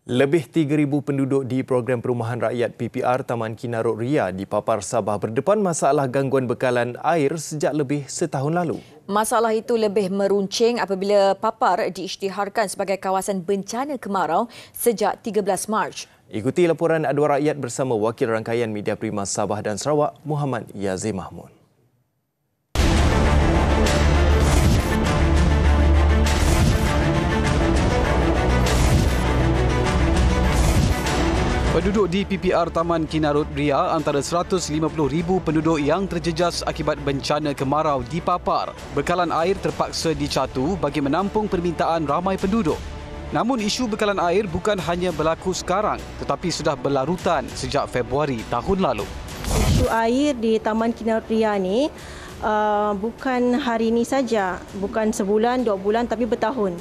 Lebih 3,000 penduduk di program perumahan rakyat PPR Taman Kinarut Ria dipapar Sabah berdepan masalah gangguan bekalan air sejak lebih setahun lalu. Masalah itu lebih meruncing apabila papar diisytiharkan sebagai kawasan bencana kemarau sejak 13 Mac. Ikuti laporan Aduan Rakyat bersama Wakil Rangkaian Media Prima Sabah dan Sarawak, Muhammad Yazim Mahmud. Penduduk di PPR Taman Kinarut Ria antara 150,000 penduduk yang terjejas akibat bencana kemarau dipapar. Bekalan air terpaksa dicatu bagi menampung permintaan ramai penduduk. Namun isu bekalan air bukan hanya berlaku sekarang tetapi sudah berlarutan sejak Februari tahun lalu. Isu air di Taman Kinarut Ria ni bukan hari ini saja, bukan sebulan, 2 bulan tapi bertahun.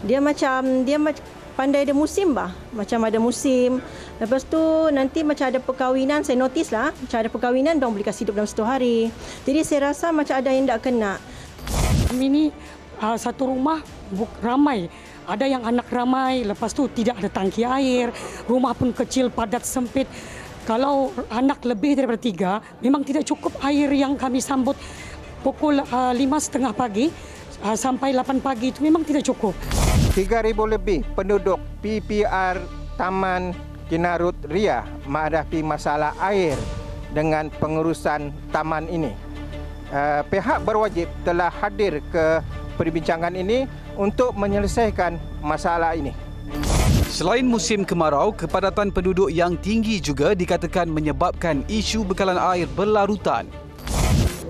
Dia macam pandai ada musim bah. Macam ada musim. Lepas tu nanti macam ada perkahwinan, saya notice lah. Macam ada perkahwinan, diorang boleh kasih hidup dalam 1 hari. Jadi saya rasa macam ada yang tak kena. Kami ni satu rumah ramai. Ada yang anak ramai, lepas tu tidak ada tangki air. Rumah pun kecil, padat, sempit. Kalau anak lebih daripada 3, memang tidak cukup air yang kami sambut pukul 5.30 pagi sampai 8 pagi itu memang tidak cukup. 3,000 lebih penduduk PPR Taman Kinarut Ria menghadapi masalah air dengan pengurusan taman ini. Pihak berwajib telah hadir ke perbincangan ini untuk menyelesaikan masalah ini. Selain musim kemarau, kepadatan penduduk yang tinggi juga dikatakan menyebabkan isu bekalan air berlarutan.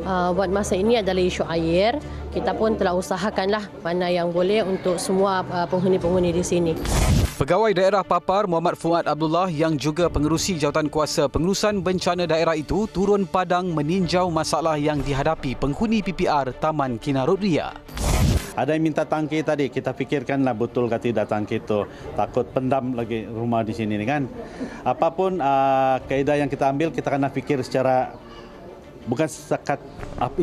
Buat masa ini adalah isu air. Kita pun telah usahakanlah mana yang boleh untuk semua penghuni-penghuni di sini. Pegawai daerah papar Muhammad Fuad Abdullah yang juga pengerusi Jawatankuasa Pengurusan Bencana daerah itu turun padang meninjau masalah yang dihadapi penghuni PPR Taman Kinarut Ria. Ada yang minta tangki tadi, kita fikirkanlah betul ke tidak tangki itu. Takut pendam lagi rumah di sini kan. Apapun kaedah yang kita ambil, kita kena fikir secara bukan sekat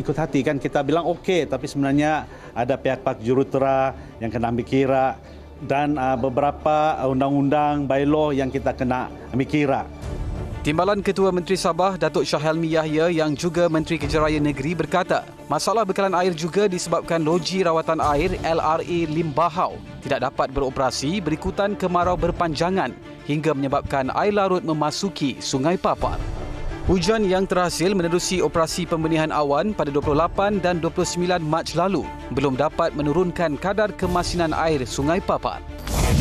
ikut hati kan. Kita bilang okey, tapi sebenarnya ada pihak-pihak jurutera yang kena ambil kira dan beberapa undang-undang bylaw yang kita kena ambil kira. Timbalan Ketua Menteri Sabah Datuk Shah Helmi Yahya yang juga Menteri Kejarayaan Negeri berkata, masalah bekalan air juga disebabkan loji rawatan air LRA Lim Bahau tidak dapat beroperasi berikutan kemarau berpanjangan hingga menyebabkan air larut memasuki Sungai Papar. Hujan yang terhasil menerusi operasi pembenihan awan pada 28 dan 29 Mac lalu belum dapat menurunkan kadar kemasinan air Sungai Papar.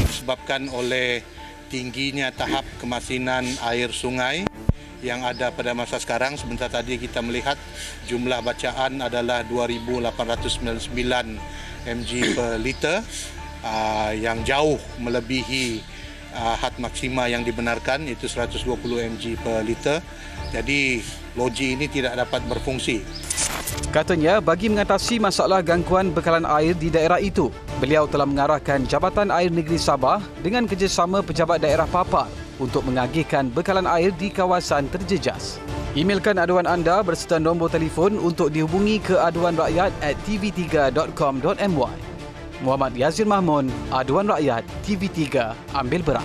Disebabkan oleh tingginya tahap kemasinan air sungai yang ada pada masa sekarang. Sebentar tadi kita melihat jumlah bacaan adalah 2,899 mg per liter yang jauh melebihi had maksima yang dibenarkan, itu 120 mg per liter. Jadi loji ini tidak dapat berfungsi. Katanya bagi mengatasi masalah gangguan bekalan air di daerah itu, beliau telah mengarahkan Jabatan Air Negeri Sabah dengan kerjasama pejabat daerah papar untuk mengagihkan bekalan air di kawasan terjejas. Emailkan aduan anda berserta nombor telefon untuk dihubungi ke aduanrakyat@tv3.com.my. Muhammad Yazim Mahmud, Aduan Rakyat, TV3, ambil berat.